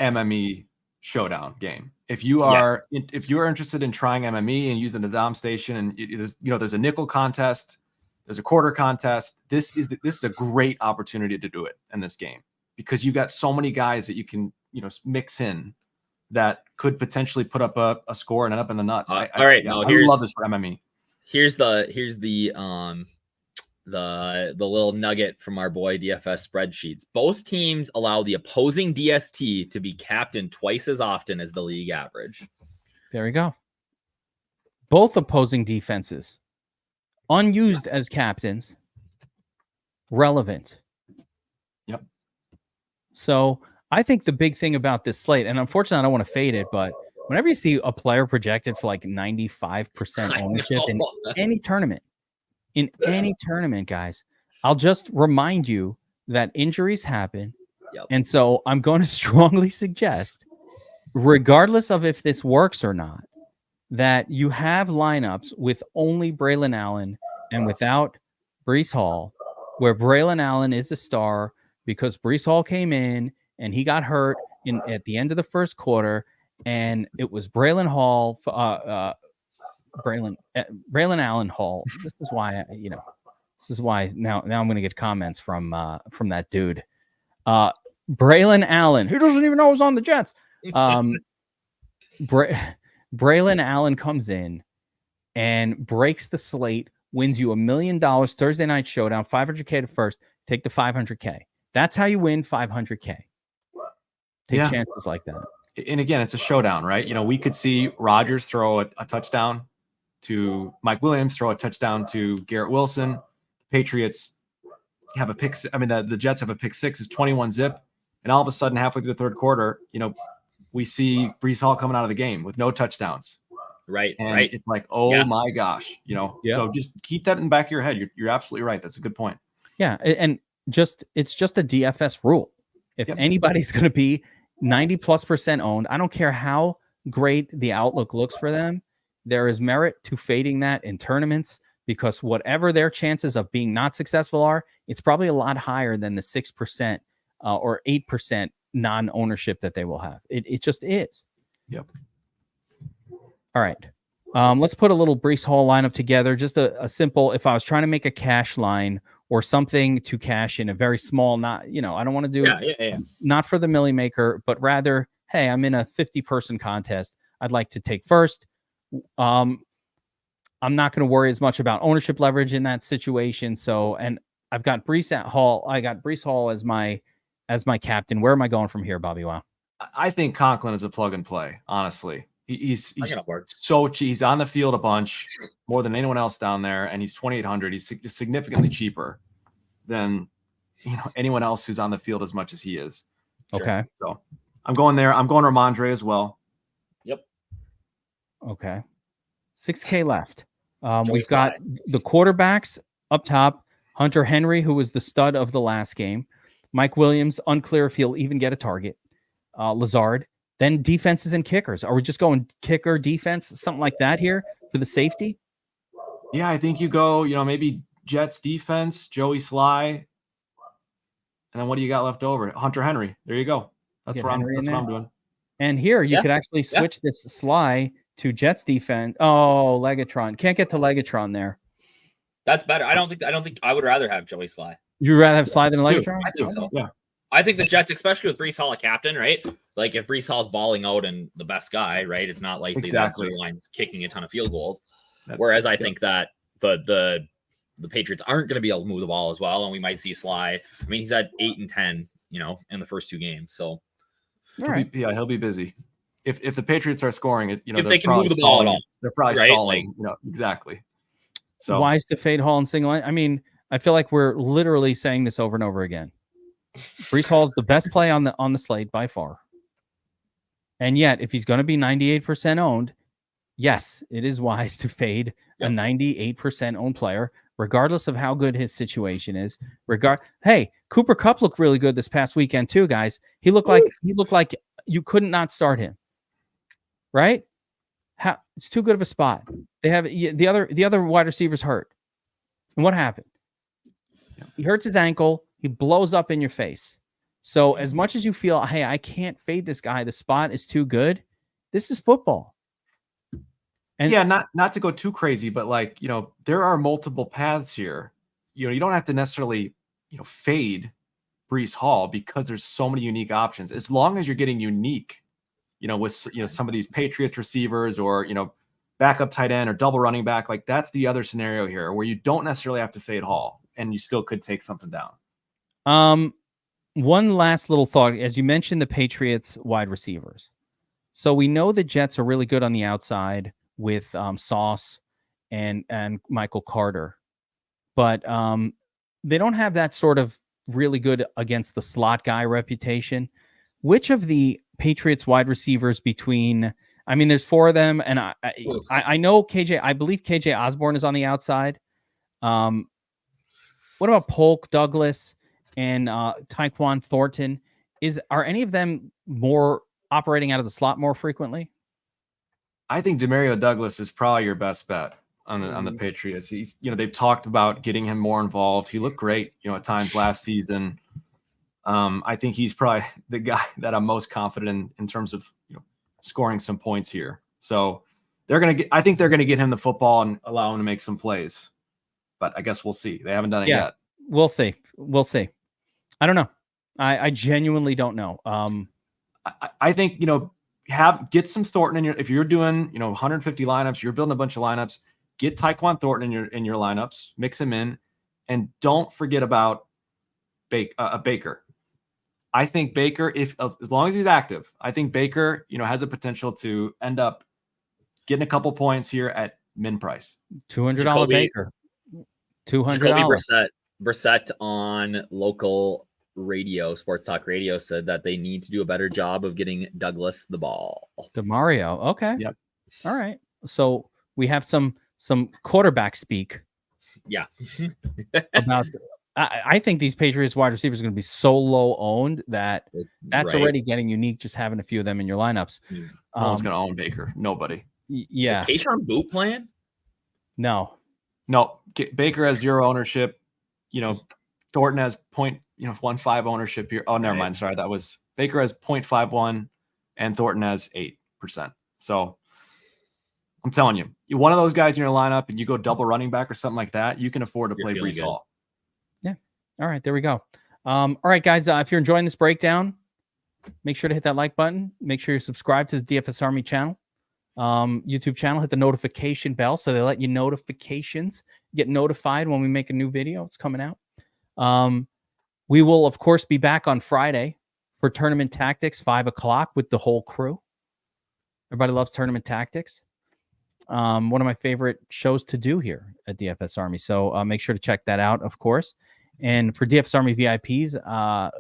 MME showdown game. If you are interested in trying MME and using the Dom station, and there's a nickel contest, there's a quarter contest. This is a great opportunity to do it in this game because you've got so many guys that you can mix in that could potentially put up a score and end up in the nuts. All right, I love this for MME. Here's the little nugget from our boy DFS spreadsheets. Both teams allow the opposing DST to be captained twice as often as the league average. There we go. Both opposing defenses, unused as captains, relevant. Yep. So I think the big thing about this slate, and unfortunately I don't want to fade it, but whenever you see a player projected for like 95% ownership in any tournament, guys, I'll just remind you that injuries happen. Yep. And so I'm going to strongly suggest, regardless of if this works or not, that you have lineups with only Braylon Allen and without Breece Hall, where Braylon Allen is a star because Breece Hall came in and he got hurt at the end of the first quarter. And it was Braylon Allen Hall. This is why now I'm going to get comments from that dude. Braylon Allen, who doesn't even know who's on the Jets. Braylon Allen comes in and breaks the slate, wins you $1 million Thursday night showdown, $500K to first, take the $500K. That's how you win $500K. Take chances like that. And again, it's a showdown, right? We could see Rodgers throw a touchdown to Mike Williams, throw a touchdown to Garrett Wilson. The Patriots have a pick. I mean, the Jets have a pick six. It's 21 zip. And all of a sudden, halfway through the third quarter, we see Breece Hall coming out of the game with no touchdowns. Right. And right. it's like, my gosh, So just keep that in the back of your head. You're absolutely right. That's a good point. Yeah. And it's just a DFS rule. If anybody's going to be 90+% owned, I don't care how great the outlook looks for them, there is merit to fading that in tournaments because whatever their chances of being not successful are, it's probably a lot higher than the 6% or 8% non-ownership that they will have. It just is. Yep. All right. Let's put a little Breece Hall lineup together. Just a simple, if I was trying to make a cash line or something to cash in a very small, not, I don't want to do not for the milli maker, but rather, hey, I'm in a 50-person contest. I'd like to take first. I'm not going to worry as much about ownership leverage in that situation. So, and I've got Breece Hall. I got Breece Hall as my captain. Where am I going from here, Bobbywow? I think Conklin is a plug and play. Honestly, he's so cheap. He's on the field a bunch more than anyone else down there, and he's 2,800. He's significantly cheaper than anyone else who's on the field as much as he is. Okay, so I'm going there. I'm going Ramondre as well. Yep. Okay, 6K left. We've got the quarterbacks up top. Hunter Henry, who was the stud of the last game. Mike Williams, unclear if he'll even get a target. Lazard. Then defenses and kickers. Are we just going kicker, defense, something like that here? for the safety? Yeah, I think you go, maybe Jets defense, Joey Sly, and then what do you got left over? Hunter Henry. There you go. That's what I'm doing. And here you could actually switch this Sly to Jets defense. Oh, Legatron. Can't get to Legatron there. That's better. I don't think I would rather have Joey Sly. You'd rather have Sly than Legatron? I think so. Yeah. I think the Jets, especially with Breece Hall a captain, right? Like if Breece Hall's balling out and the best guy, right? It's not like the line's kicking a ton of field goals. Whereas I think that the Patriots aren't going to be able to move the ball as well, and we might see Sly. I mean, he's at 8 and 10, in the first 2 games. So he'll be busy. If the Patriots are scoring it, if they can move the ball at all, they're probably stalling. Exactly. So wise to fade Hall and single line. I mean, I feel like we're literally saying this over and over again. Breece Hall is the best play on the slate by far. And yet, if he's going to be 98% owned, yes, it is wise to fade a 98% owned player, regardless of how good his situation is. Hey, Cooper Kupp looked really good this past weekend too, guys. He looked like you couldn't not start him. Right? It's too good of a spot. They have the other wide receivers hurt. And what happened? He hurts his ankle. He blows up in your face. So as much as you feel, hey, I can't fade this guy, the spot is too good. This is football. And not to go too crazy, but there are multiple paths here. You don't have to necessarily, fade Breece Hall because there's so many unique options. As long as you're getting unique, with some of these Patriots receivers or backup tight end or double running back, like that's the other scenario here where you don't necessarily have to fade Hall and you still could take something down. One last little thought, as you mentioned, the Patriots wide receivers. So we know the Jets are really good on the outside with Sauce and Michael Carter, but they don't have that sort of really good against the slot guy reputation. Which of the Patriots wide receivers there's 4 of them, and I know KJ. I believe KJ Osborne is on the outside. What about Polk, Douglas, and Tyquan Thornton? Are any of them more operating out of the slot more frequently? I think Demario Douglas is probably your best bet on the Patriots. He's they've talked about getting him more involved. He looked great, at times last season. I think he's probably the guy that I'm most confident in terms of scoring some points here. So I think they're gonna get him the football and allow him to make some plays. But I guess we'll see. They haven't done it yet. We'll see. I don't know. I genuinely don't know. I think get some Thornton if you're doing 150 lineups, you're building a bunch of lineups. Get Tyquan Thornton in your lineups, mix him in, and don't forget about Baker. I think Baker, as long as he's active, I think Baker, has a potential to end up getting a couple points here at min price. $200 Baker. $200. Brissett on local radio, sports talk radio, said that they need to do a better job of getting Douglas the ball. DeMario. Okay. Yep. All right. So we have some quarterback speak. Yeah. About I think these Patriots wide receivers are going to be so low owned that's already getting unique just having a few of them in your lineups. No one's going to own Baker. Nobody. Yeah. Is Keyshawn Boot playing? No. Baker has 0 ownership. Thornton has 0.15 ownership here. Oh, never mind. Sorry, that was Baker has 0.51 and Thornton has 8%. So I'm telling you, you're one of those guys in your lineup and you go double running back or something like that, you can afford to play Breece Hall. Yeah. All right, there we go. All right, guys, if you're enjoying this breakdown, make sure to hit that like button. Make sure you're subscribed to the DFS Army channel, YouTube channel. Hit the notification bell so they let you notifications. Get notified when we make a new video. It's coming out. We will, of course, be back on Friday for Tournament Tactics, 5:00 with the whole crew. Everybody loves Tournament Tactics. One of my favorite shows to do here at DFS Army. So make sure to check that out, of course. And for DFS Army VIPs, I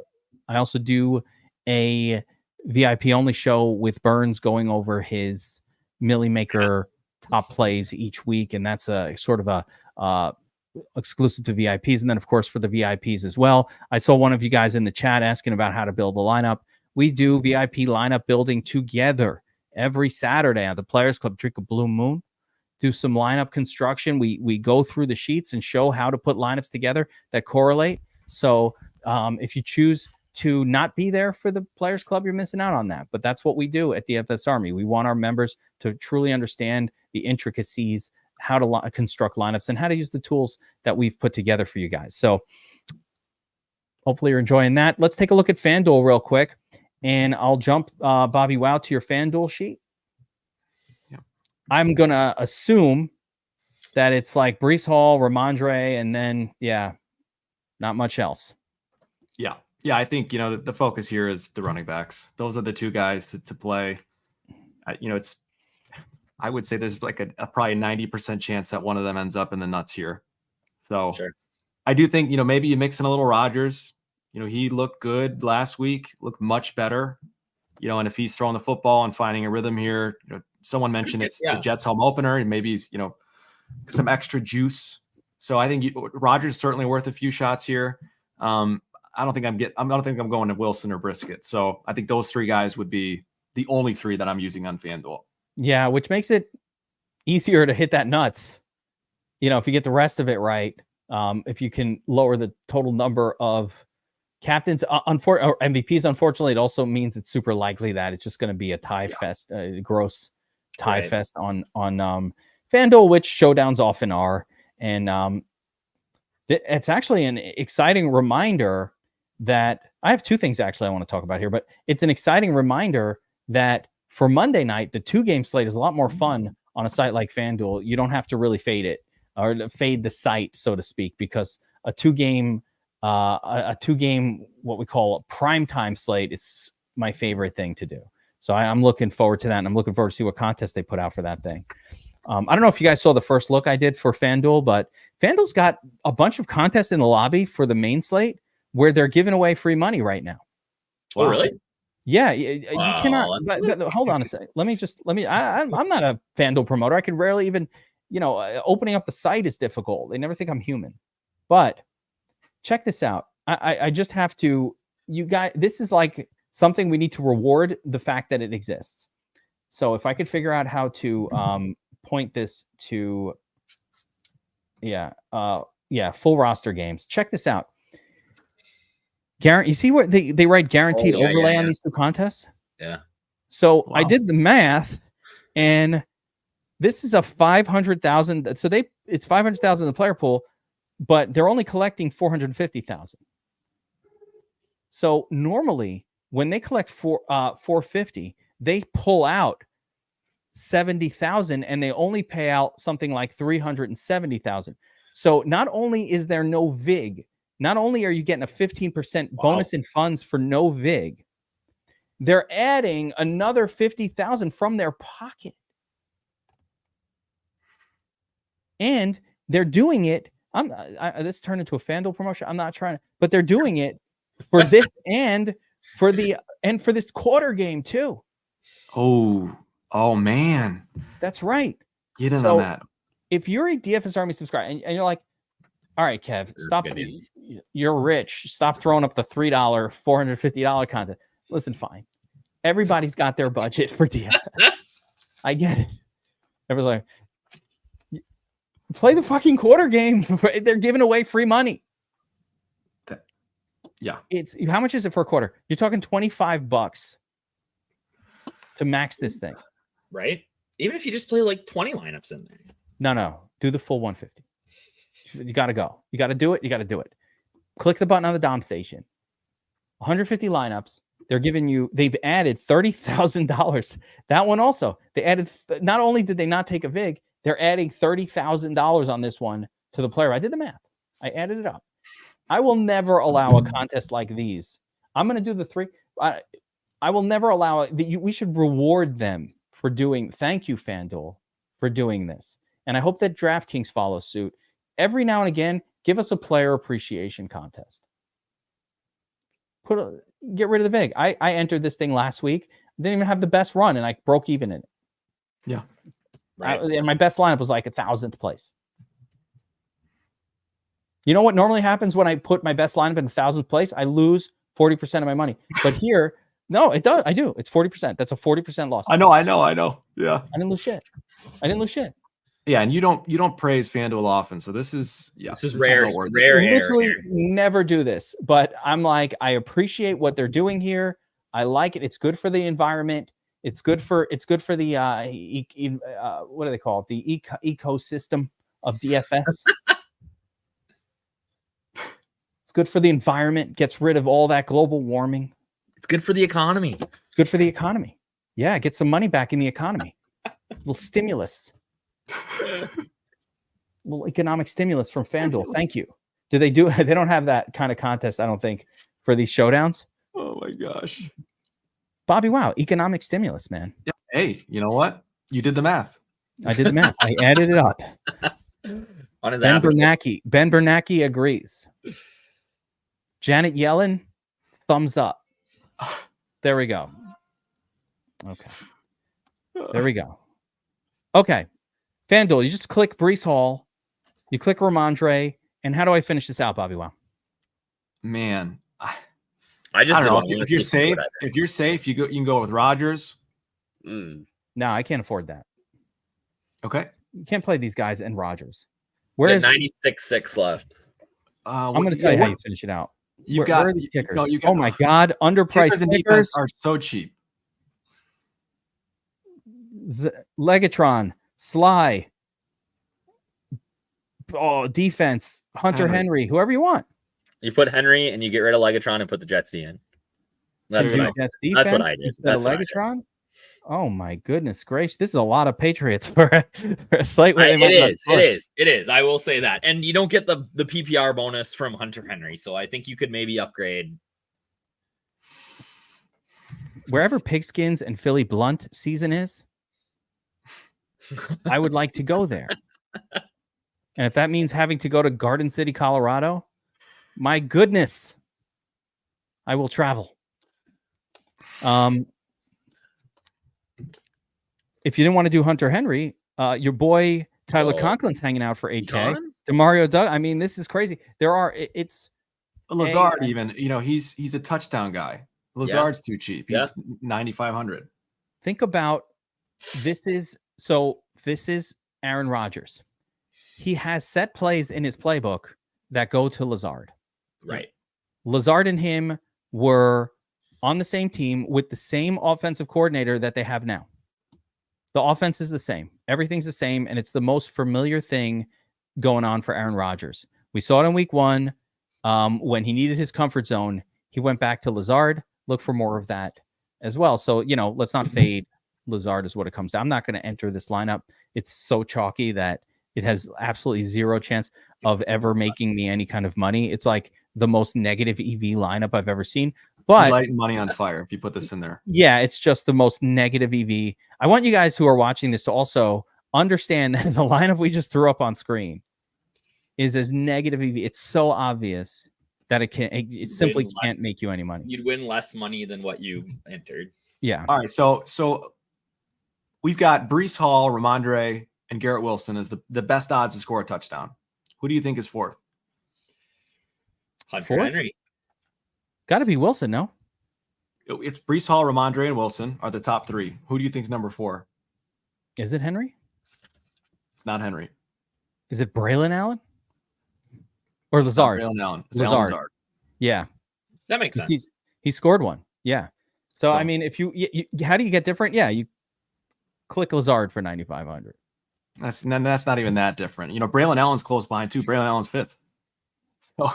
also do a VIP only show with Burns going over his Millie Maker top plays each week. And that's a sort of a exclusive to VIPs. And then, of course, for the VIPs as well. I saw one of you guys in the chat asking about how to build a lineup. We do VIP lineup building together every Saturday on the Players Club. Drink a Blue Moon. do some lineup construction. We go through the sheets and show how to put lineups together that correlate. So if you choose to not be there for the Players Club, you're missing out on that. But that's what we do at DFS Army. We want our members to truly understand the intricacies, how to construct lineups, and how to use the tools that we've put together for you guys. So hopefully you're enjoying that. Let's take a look at FanDuel real quick, and I'll jump Bobbywow to your FanDuel sheet. Yep. I'm going to assume that it's like Breece Hall, Ramondre, and then, not much else. Yeah. Yeah, I think, the focus here is the running backs. Those are the two guys to play. I would say there's like a probably 90% chance that one of them ends up in the nuts here. So Sure. I do think, maybe you mix in a little Rodgers. He looked good last week, looked much better. And if he's throwing the football and finding a rhythm here, someone mentioned it's the Jets home opener, and maybe he's, some extra juice. So I think Rodgers is certainly worth a few shots here. I don't think I'm going to Wilson or Brisket. So I think those three guys would be the only three that I'm using on FanDuel. Yeah, which makes it easier to hit that nuts. If you get the rest of it right, if you can lower the total number of captains or MVPs, unfortunately, it also means it's super likely that it's just going to be a tie fest, a gross tie fest on FanDuel, which showdowns often are. And it's actually an exciting reminder that I have two things actually I want to talk about here, but it's an exciting reminder that for Monday night, the 2-game slate is a lot more fun on a site like FanDuel. You don't have to really fade it or fade the site, so to speak, because a 2-game, what we call a primetime slate is my favorite thing to do. So I'm looking forward to that, and I'm looking forward to see what contest they put out for that thing. I don't know if you guys saw the first look I did for FanDuel, but FanDuel's got a bunch of contests in the lobby for the main slate where they're giving away free money right now. Oh, really? Yeah, you cannot. Hold on a second. I'm not a FanDuel promoter. I can rarely even, opening up the site is difficult. They never think I'm human. But check this out. I just have to, you guys, this is like something we need to reward the fact that it exists. So if I could figure out how to point this to, full roster games. Check this out. You see what they write guaranteed overlay on these two contests? Yeah. So I did the math, and this is a 500,000. So it's 500,000 in the player pool, but they're only collecting 450,000. So normally when they collect 450, they pull out 70,000, and they only pay out something like 370,000. So not only is there no VIG, not only are you getting a 15% bonus in funds for no VIG, they're adding another 50,000 from their pocket. And they're doing it. This turned into a FanDuel promotion. I'm not trying to, but they're doing it for this and for this quarter game too. Oh man. That's right. Get in on that. If you're a DFS Army subscriber and you're like, all right, Kev, stop. You're rich. Stop throwing up the $3, $450 content. Listen, fine. Everybody's got their budget for DFS. I get it. Everyone's like, play the fucking quarter game. They're giving away free money. Yeah. How much is it for a quarter? You're talking $25 to max this thing. Right? Even if you just play like 20 lineups in there. No. Do the full 150. You got to go. You got to do it. You got to do it. Click the button on the Dom station. 150 lineups. They've added $30,000. That one also. They added, not only did they not take a VIG, they're adding $30,000 on this one to the player. I did the math. I added it up. I will never allow a contest like these. I'm going to do the three. I will never allow it. We should reward them for doing. Thank you, FanDuel, for doing this. And I hope that DraftKings follows suit. Every now and again, give us a player appreciation contest. Get rid of the VIG. I entered this thing last week. Didn't even have the best run, and I broke even in it. Yeah. Right. And my best lineup was like 1,000th place. You know what normally happens when I put my best lineup in 1,000th place? I lose 40% of my money. But here, no, it does. I do. It's 40%. That's a 40% loss. I know. Yeah. I didn't lose shit. Yeah, and you don't praise FanDuel often, so this is rare air. Air. Literally never do this, but I'm like, I appreciate what they're doing here. I like it. It's good for the environment. It's good for the what do they call it? The ecosystem of DFS. It's good for the environment. Gets rid of all that global warming. It's good for the economy. It's good for the economy. Yeah, get some money back in the economy. A little stimulus. Little economic stimulus from FanDuel. Thank you. Do they do? They don't have that kind of contest, I don't think, for these showdowns. Oh my gosh. Bobbywow, economic stimulus, man. Yeah. Hey, you know what? You did the math. I did the math. I added it up. On his Ben Bernanke agrees. Janet Yellen, thumbs up. There we go. Okay. There we go. Okay. FanDuel, you just click Breece Hall, you click Ramondre, and how do I finish this out, Bobbywow? Man, I don't know. If you're safe, you can go with Rodgers. No, I can't afford that. Okay. You can't play these guys and Rodgers. Where's 96.6 left? I'm going to tell you how you finish it out. You where are the kickers? Oh my God, underpriced kickers are so cheap. Legatron, Sly, defense, Hunter Henry, whoever you want. You put Henry and you get rid of Legatron and put the Jets D in. That's what I did. Instead of Legatron. Oh my goodness gracious! This is a lot of Patriots for a slate. It is. I will say that, and you don't get the PPR bonus from Hunter Henry, so I think you could maybe upgrade. Wherever Pigskins and Philly Blunt season is, I would like to go there. And if that means having to go to Garden City, Colorado, my goodness, I will travel. If you didn't want to do Hunter Henry, your boy Tyler Conklin's hanging out for 8K. DeMario Doug. I mean, this is crazy. It's Lazard even. He's a touchdown guy. Lazard's too cheap. He's 9,500. Think about this is Aaron Rodgers. He has set plays in his playbook that go to Lazard. Right. Lazard and him were on the same team with the same offensive coordinator that they have now. The offense is the same. Everything's the same, and it's the most familiar thing going on for Aaron Rodgers. We saw it in week 1 when he needed his comfort zone. He went back to Lazard. Look for more of that as well. So, let's not fade Lazard is what it comes to. I'm not going to enter this lineup. It's so chalky that it has absolutely zero chance of ever making me any kind of money. It's like the most negative EV lineup I've ever seen. But lighting money on fire if you put this in there. Yeah, it's just the most negative EV. I want you guys who are watching this to also understand that the lineup we just threw up on screen is as negative EV. It's so obvious that it simply can't make you any money. You'd win less money than what you entered. Yeah. All right. So we've got Breece Hall, Ramondre, and Garrett Wilson as the best odds to score a touchdown. Who do you think is fourth? Hunter Henry. Got to be Wilson, no? It's Breece Hall, Ramondre, and Wilson are the top 3. Who do you think is number 4? Is it Henry? It's not Henry. Is it Braylon Allen? Or Lazard? Braylon Allen. It's Lazard. Yeah. That makes sense. He scored one. Yeah. So I mean, if you how do you get different? Yeah, you click Lazard for 9,500. That's not even that different. Braylon Allen's close behind too. Braylon Allen's 5th. So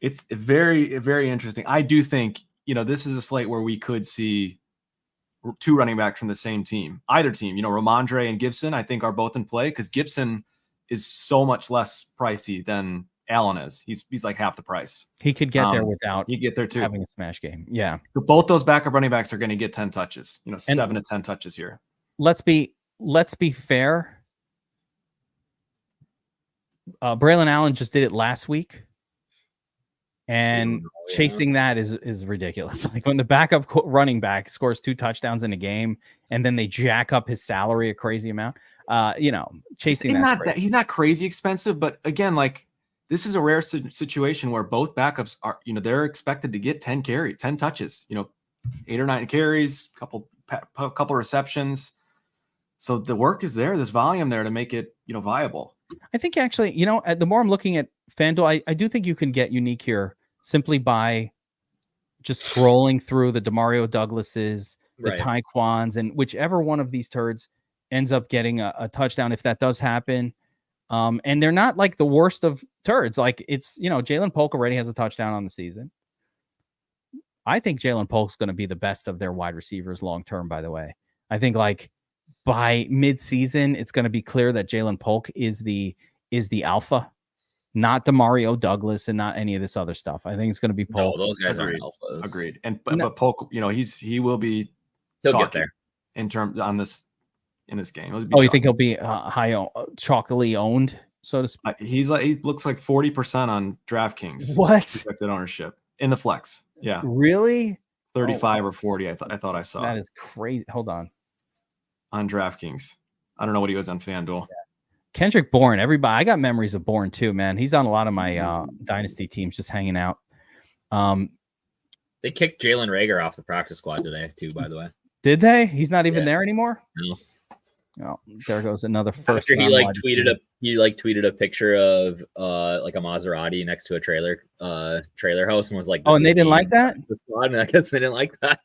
it's very, very interesting. I do think, this is a slate where we could see 2 running backs from the same team. Either team, Ramondre and Gibson, I think are both in play because Gibson is so much less pricey than Allen is. He's like half the price. He could get there without get there too. Having a smash game. Yeah. But both those backup running backs are going to get 10 touches, 7 to 10 touches here. Let's be fair. Braylon Allen just did it last week. And chasing that is ridiculous. Like when the backup running back scores 2 touchdowns in a game and then they jack up his salary a crazy amount, chasing he's not crazy expensive, but again, like this is a rare situation where both backups are, they're expected to get 10 touches, 8 or 9 carries, couple receptions. So the work is there. There's volume there to make it, viable. I think actually, the more I'm looking at FanDuel, I do think you can get unique here simply by just scrolling through the DeMario Douglases, the Taekwons, and whichever one of these turds ends up getting a touchdown, if that does happen. And they're not like the worst of turds. Like it's, Jalen Polk already has a touchdown on the season. I think Jalen Polk's going to be the best of their wide receivers long-term, by the way. I think like by mid-season, it's going to be clear that Jalen Polk is the alpha, not DeMario Douglas and not any of this other stuff. I think it's going to be Polk. No, those guys aren't alphas. Agreed. And but Polk, he will be. He'll get there in terms in this game. You think he'll be chalkily owned, so to speak? He looks like 40% on DraftKings. What? Expected ownership in the flex. Yeah. Really? 35 or 40. I thought I saw. That is crazy. Hold on. On DraftKings. I don't know what he was on FanDuel. Yeah. Kendrick Bourne. Everybody, I got memories of Bourne too, man. He's on a lot of my dynasty teams, just hanging out. They kicked Jalen Reagor off the practice squad today too, by the way. Did they? He's not even there anymore? No. Oh, there goes another first. After he tweeted a picture of like a Maserati next to a trailer house and was like, and they didn't like that? The squad, and I guess they didn't like that.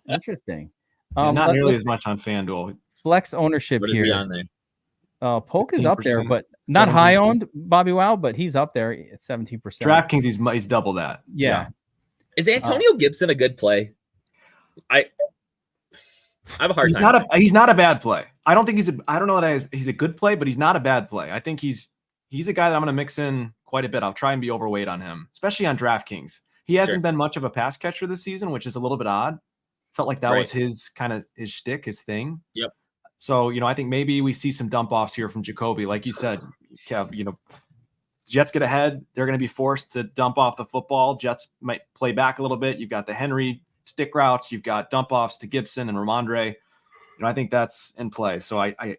Interesting. Not nearly as much on FanDuel. Flex ownership what is here. He on there? Polk is up there, but not high owned, Bobbywow, but he's up there at 17%. DraftKings, he's double that. Yeah. Is Antonio Gibson a good play? I have a hard time. He's not a bad play. I don't think I don't know that he's a good play, but he's not a bad play. I think he's a guy that I'm going to mix in quite a bit. I'll try and be overweight on him, especially on DraftKings. He hasn't been much of a pass catcher this season, which is a little bit odd. Felt like that was his shtick, his thing. Yep. So, I think maybe we see some dump offs here from Jacoby. Like you said, Kev, Jets get ahead. They're going to be forced to dump off the football. Jets might play back a little bit. You've got the Henry stick routes. You've got dump offs to Gibson and Ramondre. I think that's in play. So I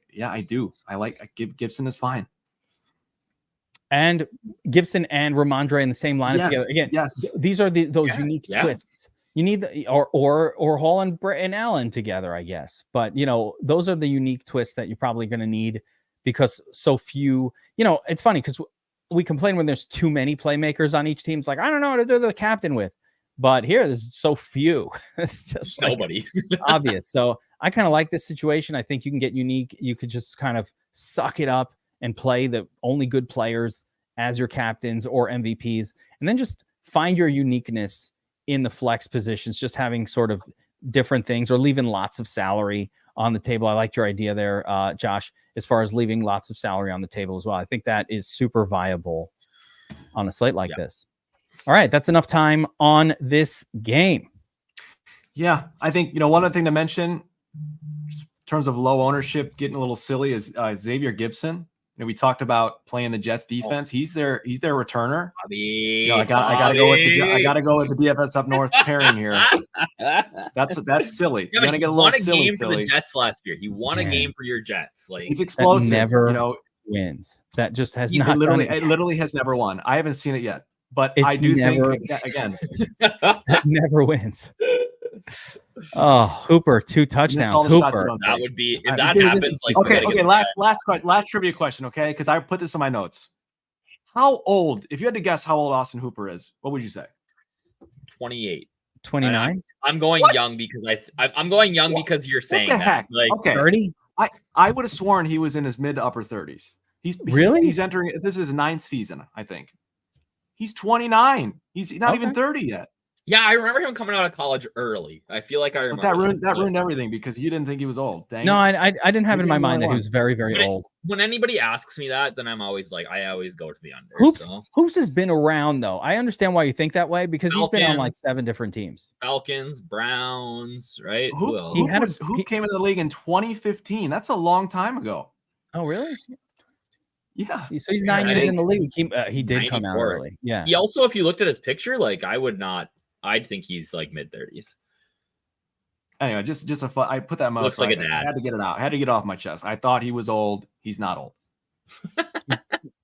do. Gibson is fine. And Gibson and Ramondre in the same lineup together. Again, these are those unique twists. You need or Hall and Allen together, I guess. But those are the unique twists that you're probably going to need because so few. It's funny because we complain when there's too many playmakers on each team. It's like I don't know what to do the captain with. But here, there's so few. It's just nobody obvious. So I kind of like this situation. I think you can get unique. You could just kind of suck it up and play the only good players as your captains or MVPs, and then just find your uniqueness in the flex positions, just having sort of different things or leaving lots of salary on the table. I liked your idea there, Josh, as far as leaving lots of salary on the table as well. I think that is super viable on a slate like this. All right, that's enough time on this game. Yeah, I think, one other thing to mention in terms of low ownership, getting a little silly is Xavier Gibson. We talked about playing the Jets defense. He's their returner. I got to go with the DFS Up North pairing here. That's silly. You're gonna get a little silly. For the Jets last year. He won a game for your Jets. Like he's explosive. Never wins. That just has not. It literally has never won. I haven't seen it yet, but I do think again, that never wins. Oh, Hooper, 2 touchdowns. Hooper. That would be if that happens. Like okay. Last trivia question. Okay, because I put this in my notes. How old? If you had to guess how old Austin Hooper is, what would you say? 28, 29. I'm going young because I'm going young because you're saying that. Like 30. I would have sworn he was in his mid to upper 30s. He's entering. This is his 9th season, I think. He's 29. He's not even 30 yet. Yeah, I remember him coming out of college early. I feel like I remember that ruined everything because you didn't think he was old. Dang no, I didn't have it in my mind that he was very, very old. When anybody asks me that, then I'm always like, I always go to the under. Hoops has been around though. I understand why you think that way because he's been on like 7 different teams. Falcons, Browns, right? Who came into the league in 2015? That's a long time ago. Oh, really? Yeah. So he's 9 years in the league. He did come out early. Yeah. He also, if you looked at his picture, like I'd think he's like mid 30s. Anyway, just a fun. I put that. Looks like a dad. I had to get it out. I had to get it off my chest. I thought he was old. He's not old.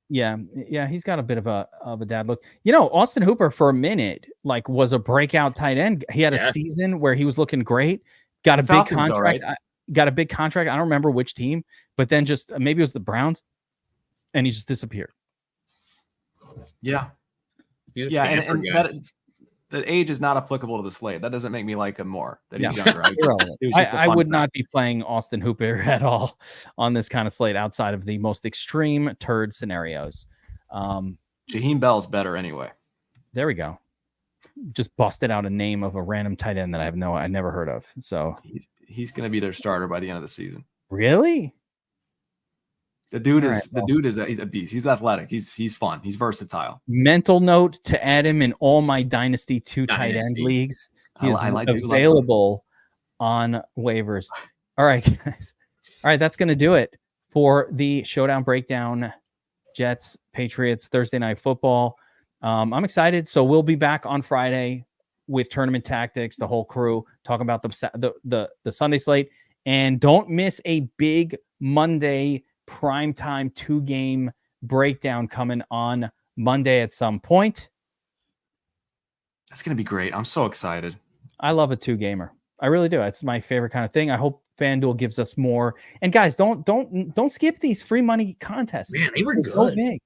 Yeah. He's got a bit of a dad look. Austin Hooper for a minute was a breakout tight end. He had a season where he was looking great. Got a big contract. got a big contract. I don't remember which team, but then just maybe it was the Browns, and he just disappeared. Yeah. Yeah, and that age is not applicable to the slate. That doesn't make me like him more. That he's younger. I would not be playing Austin Hooper at all on this kind of slate outside of the most extreme turd scenarios. Jaheim Bell's better anyway. There we go. Just busted out a name of a random tight end that I never heard of. So he's going to be their starter by the end of the season. Really? The dude is he's a beast. He's athletic. He's fun. He's versatile. Mental note to add him in all my Dynasty 2 tight end leagues. He is available on waivers. All right, guys. All right, that's going to do it for the Showdown breakdown. Jets, Patriots, Thursday Night Football. I'm excited. So we'll be back on Friday with tournament tactics, the whole crew, talking about the Sunday slate. And don't miss a big Monday primetime 2-game breakdown coming on Monday at some point. That's going to be great. I'm so excited. I love a 2-gamer. I really do. It's my favorite kind of thing. I hope FanDuel gives us more. And guys, don't skip these free money contests. Man, they were good. So big.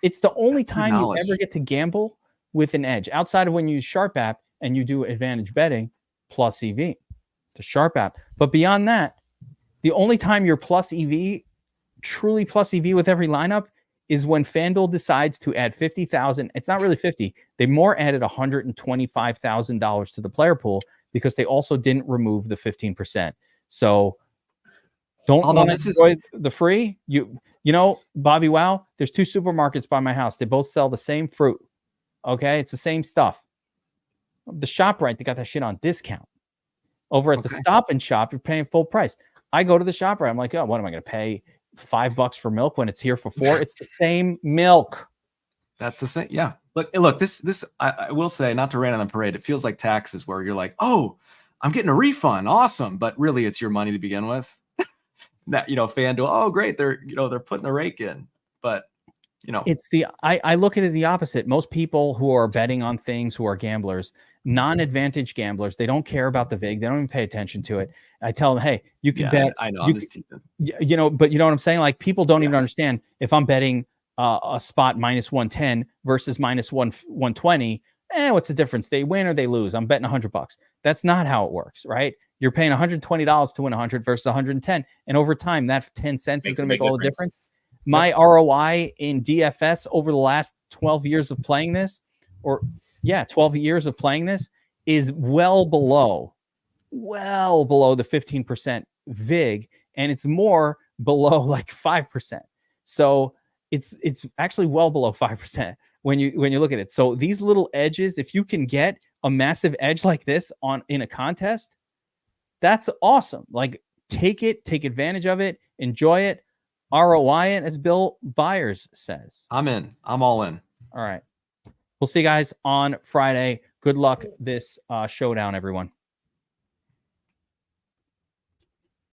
It's the only time you ever get to gamble with an edge outside of when you use Sharp app and you do advantage betting plus EV, the Sharp app. But beyond that, the only time you're plus EV, truly plus EV with every lineup, is when FanDuel decides to add 50,000. It's not really 50. They more added $125,000 to the player pool because they also didn't remove the 15%. So don't want to enjoy the free. You know, Bobbywow, there's 2 supermarkets by my house. They both sell the same fruit. Okay, it's the same stuff. The ShopRite, they got that shit on discount. Over at the Stop and Shop, you're paying full price. I go to the ShopRite. I'm like, oh, what am I going to pay $5 for milk when it's here for $4? It's the same milk. That's the thing. Yeah. Look. This I will say, not to rain on the parade. It feels like taxes, where you're like, oh, I'm getting a refund, awesome, but really, it's your money to begin with. That FanDuel, oh great, they're putting a rake in, but it's I look at it the opposite. Most people who are betting on things, who are gamblers, non-advantage gamblers, they don't care about the vig. They don't even pay attention to it. I tell them, hey, you can bet. I know. I'm just teasing. But you know what I'm saying? Like, people don't even understand if I'm betting a spot minus 110 versus minus 120. What's the difference? They win or they lose. I'm betting $100. That's not how it works, right? You're paying $120 to win 100 versus 110, and over time, that 10 cents is going to make all the difference. My ROI in DFS over the last 12 years of playing this, 12 years of playing this, is well below the 15% vig, and it's more below like 5%. So it's actually well below 5% when you look at it. So these little edges, if you can get a massive edge like this in a contest, that's awesome. Like, take advantage of it, enjoy it, ROI it, as Bill Byers says. I'm in. I'm all in. All right. We'll see you guys on Friday. Good luck this showdown, everyone.